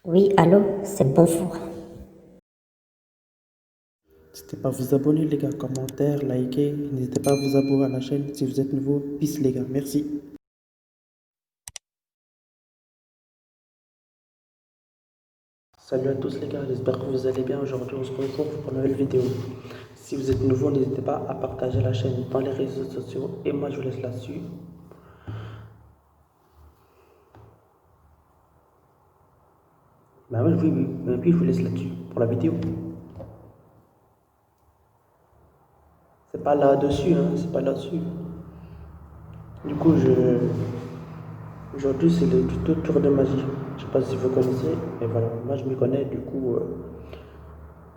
Oui, allô, c'est Bonfour. N'hésitez pas à vous abonner les gars, commentaires, liker, n'hésitez pas à vous abonner à la chaîne si vous êtes nouveau. Peace les gars, merci. Salut à tous les gars, j'espère que vous allez bien. Aujourd'hui on se retrouve pour une nouvelle vidéo. Si vous êtes nouveau, n'hésitez pas à partager la chaîne dans les réseaux sociaux et moi je vous laisse là-dessus. Bah oui, oui, oui, et puis je vous laisse là-dessus pour la vidéo. C'est pas là-dessus, hein, c'est pas là-dessus. Du coup, aujourd'hui c'est le tuto tour de magie. Je sais pas si vous connaissez, mais voilà, moi je m'y connais, du coup.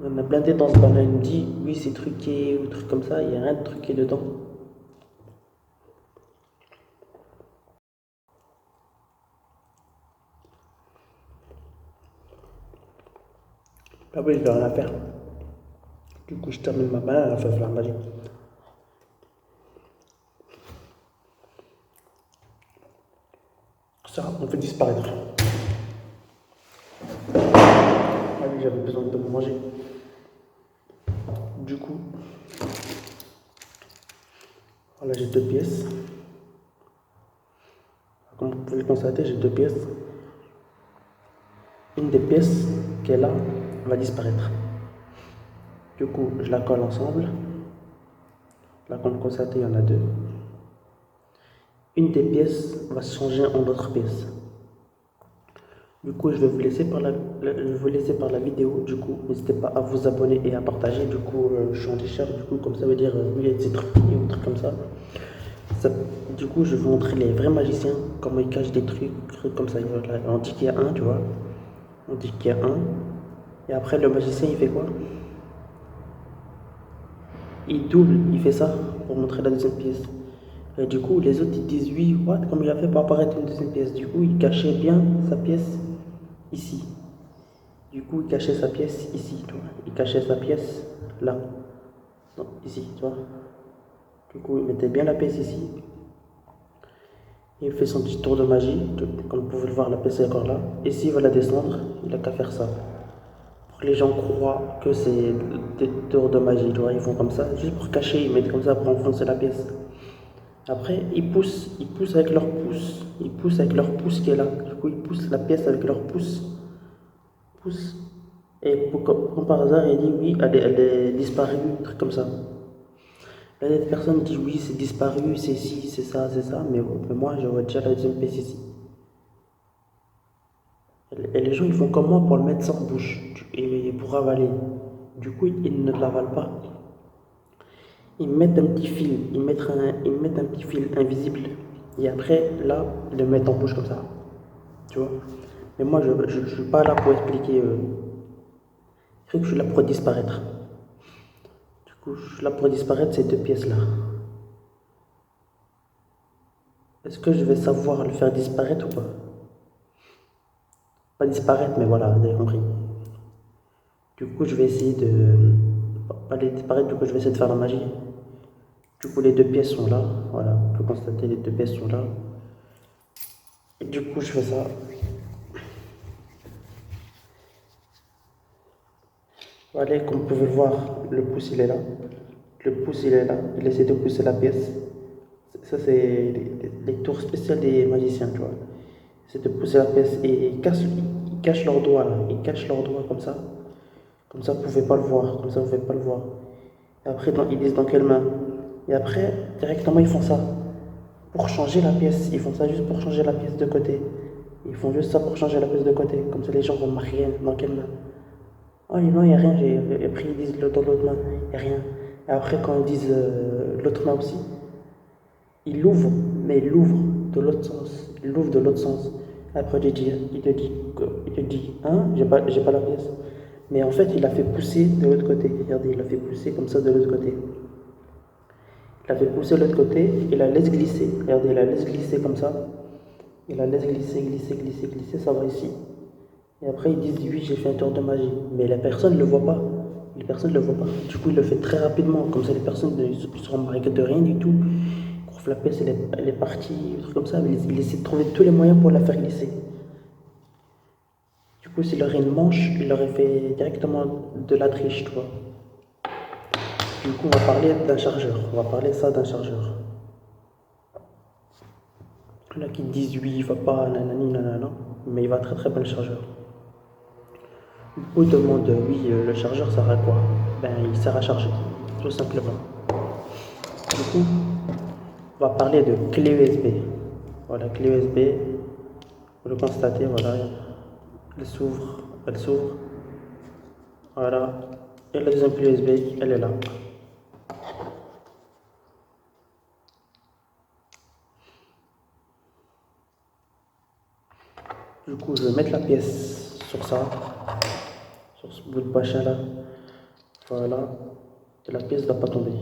On a blindé dans ce banal, il me dit oui c'est truqué ou truc comme ça, il n'y a rien de truqué dedans. Ah oui, je vais rien faire. Du coup je termine ma banane, elle va faire la magie. Ça, on fait disparaître. Ah oui, j'avais besoin de manger. Du coup, voilà, j'ai deux pièces. Comme vous pouvez le constater, j'ai deux pièces. Une des pièces qui est là va disparaître. Du coup, je la colle ensemble. Là, comme vous constatez, il y en a deux. Une des pièces va se changer en autre pièce. Du coup, je vais vous laisser par la vidéo. Du coup, n'hésitez pas à vous abonner et à partager. Du coup, je suis en t-shirt. Du coup, comme ça veut dire, oui, c'est truqué ou un truc comme ça. Du coup, je vais vous montrer les vrais magiciens, comment ils cachent des trucs comme ça. Voilà, on dit qu'il y a un, tu vois. On dit qu'il y a un. Et après, le magicien, il fait quoi? Il double, il fait ça pour montrer la deuxième pièce. Et du coup, les autres, ils disent oui, what? Comme il a fait pour apparaître une deuxième pièce. Du coup, il cachait bien sa pièce ici. Du coup, il cachait sa pièce ici, tu vois. Il cachait sa pièce là. Non, ici, tu vois. Du coup, il mettait bien la pièce ici. Il fait son petit tour de magie. Comme vous pouvez le voir, la pièce est encore là. Et s'il veut la descendre, il n'a qu'à faire ça. Pour que les gens croient que c'est des tours de magie, tu vois. Ils font comme ça, juste pour cacher, ils mettent comme ça pour enfoncer la pièce. Après, ils poussent avec leur pouce. Ils poussent avec leur pouce qui est là. Du coup, ils poussent la pièce avec leur pouce. Pouce. Et comme par hasard, il dit oui, elle est disparue, un truc comme ça. Là, cette personne dit oui, c'est disparu, c'est ci, c'est ça, mais moi, je vois déjà la deuxième pièce ici. Et les gens, ils font comme moi pour le mettre sans bouche et pour avaler. Du coup, ils ne l'avalent pas. Ils mettent un petit fil, ils mettent un petit fil invisible. Et après, là, ils le mettent en bouche comme ça. Tu vois. Mais moi, je ne suis pas là pour expliquer. Je suis là pour disparaître. Du coup, je suis là pour disparaître ces deux pièces-là. Est-ce que je vais savoir le faire disparaître ou pas? Pas disparaître, mais voilà, vous avez compris. Du coup, je vais essayer de. Pas les disparaître, du coup, je vais essayer de faire la magie. Du coup, les deux pièces sont là. Voilà, on peut constater les deux pièces sont là. Et du coup, je fais ça. Voilà, comme vous pouvez le voir, le pouce il est là. Le pouce il est là. Il essaie de pousser la pièce. Ça, c'est les tours spéciales des magiciens, tu vois. C'est de pousser la pièce et ils cachent leurs doigts là. Ils cachent leurs doigts comme ça. Comme ça, vous ne pouvez pas le voir. Comme ça, vous ne pouvez pas le voir. Et après, ils disent dans quelle main. Et après, directement, ils font ça. Pour changer la pièce. Ils font ça juste pour changer la pièce de côté. Ils font juste ça pour changer la pièce de côté. Comme ça, les gens vont marquer dans quelle main. Oh non, il n'y a rien. Et après, ils disent dans l'autre main. Il n'y a rien. Et après, quand ils disent l'autre main aussi, ils l'ouvrent. Mais ils l'ouvrent de l'autre sens. Ils l'ouvrent de l'autre sens. Après, il te dit, hein, j'ai pas la pièce. Mais en fait, il l'a fait pousser de l'autre côté. Regardez, il l'a fait pousser comme ça de l'autre côté. Il la fait pousser de l'autre côté, il la laisse glisser. Regardez, il la laisse glisser comme ça. Il la laisse glisser, ça va ici. Et après, ils disent oui, j'ai fait un tour de magie. Mais la personne ne le voit pas. Les personnes ne le voient pas. Du coup, il le fait très rapidement. Comme ça, les personnes ne se remarquent de rien du tout. La pièce, elle est partie, un truc comme ça. Mais il essaie de trouver tous les moyens pour la faire glisser. coup, s'il aurait une manche, il aurait fait directement de la triche, tu vois. Du coup, on va parler d'un chargeur. On va parler ça d'un chargeur. Il y en a qui disent oui, il va pas, nanani, nanana, mais il va très très bien le chargeur. Du coup, il demande oui, le chargeur sert à quoi? Ben, il sert à charger, tout simplement. Du coup, on va parler de clé USB. Voilà, clé USB, vous le constatez, voilà, elle s'ouvre, voilà. Et la deuxième clé USB, elle est là. Du coup, je vais mettre la pièce sur ça, sur ce bout de machin là. Voilà. Et la pièce ne doit pas tomber.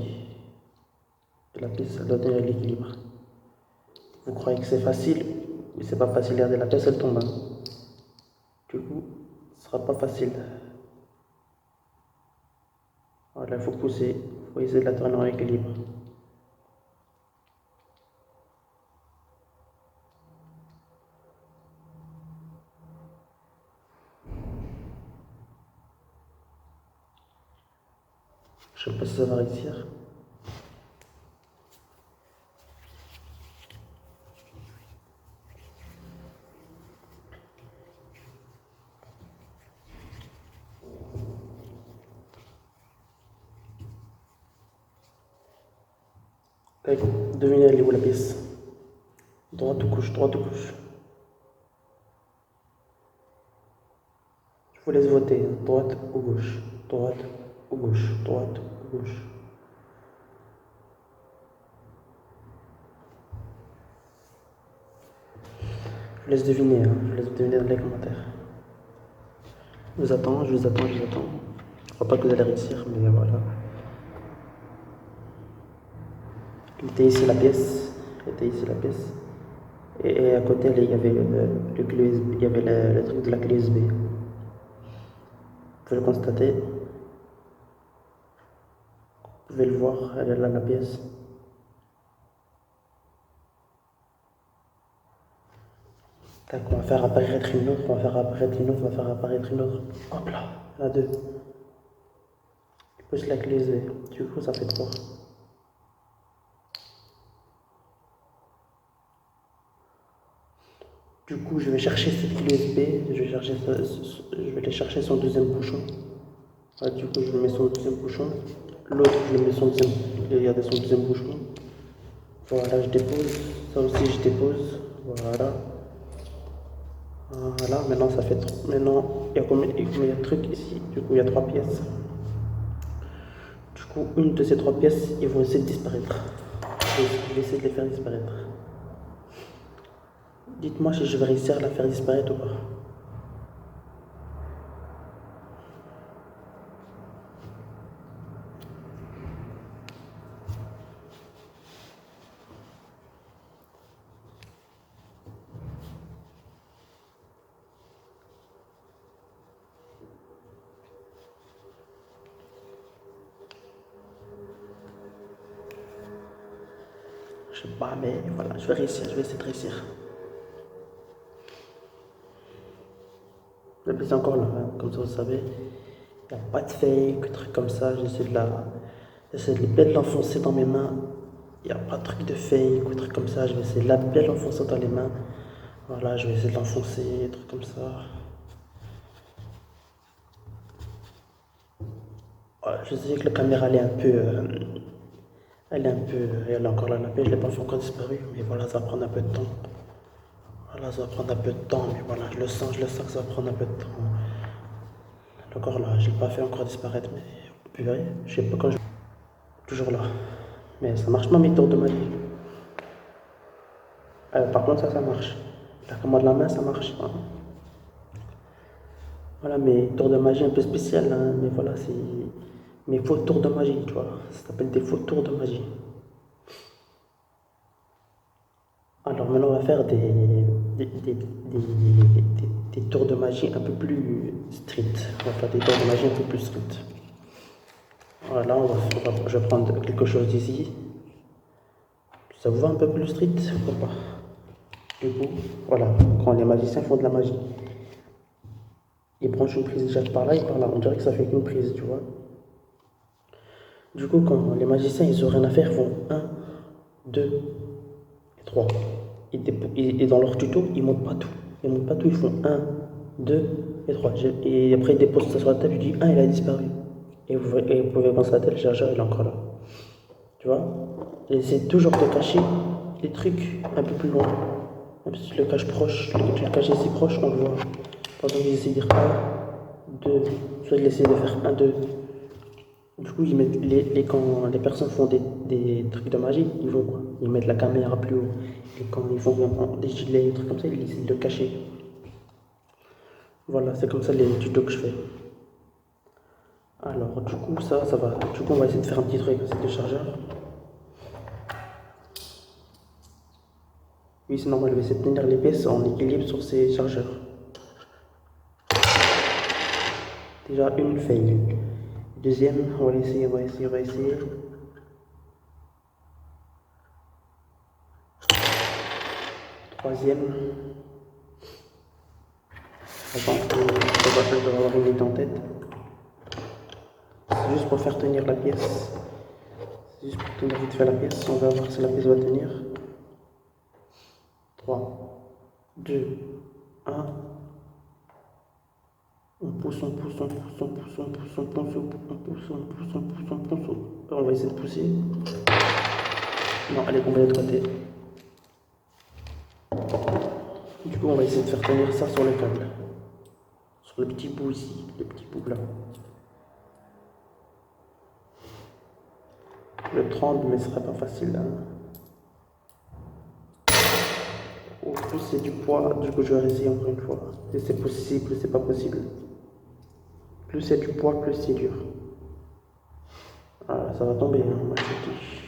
Et la pièce, elle doit tenir l'équilibre. Vous croyez que c'est facile, mais c'est pas facile. Regardez, la pièce elle tombe, hein. Du coup, ce sera pas facile. Voilà, il faut pousser, il faut essayer de la tourner en équilibre. Je sais pas si ça va réussir. Allez, devinez elle est où la pièce? Droite ou gauche, droite ou gauche. Je vous laisse voter, hein. Droite ou gauche, droite ou gauche, droite ou gauche. Je vous laisse deviner, hein. Je vous laisse deviner dans les commentaires. Je vous attends, je vous attends, je vous attends. Je crois pas que vous allez réussir, mais voilà. Il était ici la pièce. Il était ici la pièce. Et à côté, il y avait le clé USB, il y avait le truc de la clé USB. Vous pouvez le constater. Vous pouvez le voir, elle est là la pièce. Tac, on va faire apparaître une autre, on va faire apparaître une autre, on va faire apparaître une autre. Hop là, il y en a deux. Plus la clé USB. Du coup, ça fait trois. Du coup, je vais chercher cette clé USB, je vais aller chercher son deuxième bouchon. Ah, du coup, je le mets son deuxième bouchon. L'autre, je le mets son deuxième, regardez son deuxième bouchon. Voilà, je dépose. Ça aussi, je dépose. Voilà. Voilà, maintenant ça fait trop. Maintenant, il y a combien de trucs ici? Du coup, il y a trois pièces. Du coup, une de ces trois pièces, ils vont essayer de disparaître. Je vais essayer de les faire disparaître. Dites-moi si je vais réussir à la faire disparaître ou pas. Je sais pas, mais voilà, je vais réussir, je vais essayer de réussir. La pièce est encore là, hein, comme ça vous savez. Il n'y a pas de fake, truc comme ça. J'essaie de bien l'enfoncer dans mes mains. Il n'y a pas de truc de fake ou truc comme ça. Je vais essayer de la bien l'enfoncer dans les mains. Voilà, je vais essayer de l'enfoncer, truc comme ça. Voilà, je sais que la caméra elle est un peu. Elle est encore là, la pièce, je ne l'ai pas fait encore disparu. Mais voilà, ça va prendre un peu de temps. Voilà, ça va prendre un peu de temps. Mais voilà, je le sens que ça va prendre un peu de temps. Encore là, je l'ai pas fait encore disparaître. Mais purée, je sais pas quand je. Toujours là. Mais ça marche pas mes tours de magie. Par contre, ça marche. La commande de la main, ça marche. Hein. Voilà, mes tours de magie un peu spécial, hein, mais voilà, c'est mes faux tours de magie, tu vois. Ça s'appelle des faux tours de magie. Alors maintenant, on va faire des tours de magie un peu plus street. On va faire des tours de magie un peu plus street. Voilà, je vais prendre quelque chose d'ici. Ça vous va un peu plus street ou pas? Du coup, voilà, quand les magiciens font de la magie. Il branche une prise jack par là et par là. On dirait que ça fait qu'une prise, tu vois. Du coup, quand les magiciens, ils ont rien à faire, ils font un, 2 et 3. Et dans leur tuto, ils montent pas tout. Ils montent pas tout, ils font un, 2 et 3. Et après, ils déposent ça sur la table, je dis un, il a disparu. Et vous pouvez penser à la tête, le chargeur, il est encore là. Tu vois? Et c'est toujours de cacher les trucs un peu plus loin. Même si tu le caches proche, tu le caches ici proche, on le voit. Pendant qu'ils essaient de dire un, 2, soit ils essaient de faire un, 2. Du coup, ils mettent quand les personnes font des trucs de magie, ils vont quoi? Ils mettent la caméra plus haut. Et quand ils font des gilets, des trucs comme ça, ils essaient de le cacher. Voilà, c'est comme ça les tutos que je fais. Alors, du coup, ça va. Du coup, on va essayer de faire un petit truc avec ces deux chargeurs. Oui, c'est normal, je vais essayer de tenir les pièces en équilibre sur ces chargeurs. Déjà, une fail. Deuxième, on va essayer. Troisième. Attends, je vais avoir une idée en tête. C'est juste pour faire tenir la pièce. C'est juste pour tenir vite fait la pièce. On va voir si la pièce va tenir. 3, 2, 1. On pousse. On va essayer de pousser. Non, elle est tombée de l'autre côté. Du coup, on va essayer de faire tenir ça sur le câble. Sur le petit bout ici, le petit bout là. Le 30, mais ce serait pas facile là. Au plus c'est du poids, du coup je vais essayer encore une fois. Si c'est possible, c'est pas possible. Plus c'est du poids, plus c'est dur. Ah, ça va tomber, hein, moi je te dis.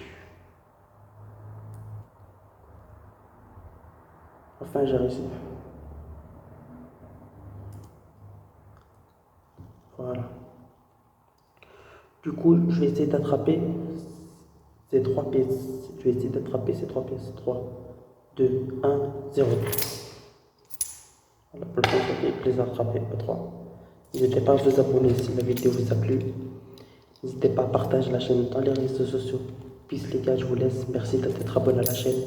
Enfin, j'ai réussi. Voilà. Du coup, je vais essayer d'attraper ces trois pièces. Je vais essayer d'attraper ces trois pièces. 3, 2, 1, 0. Voilà, pour le temps, je les attraper. 3. N'hésitez pas à vous abonner si la vidéo vous a plu. N'hésitez pas à partager la chaîne dans les réseaux sociaux. Peace les gars, je vous laisse. Merci d'être abonné à la chaîne.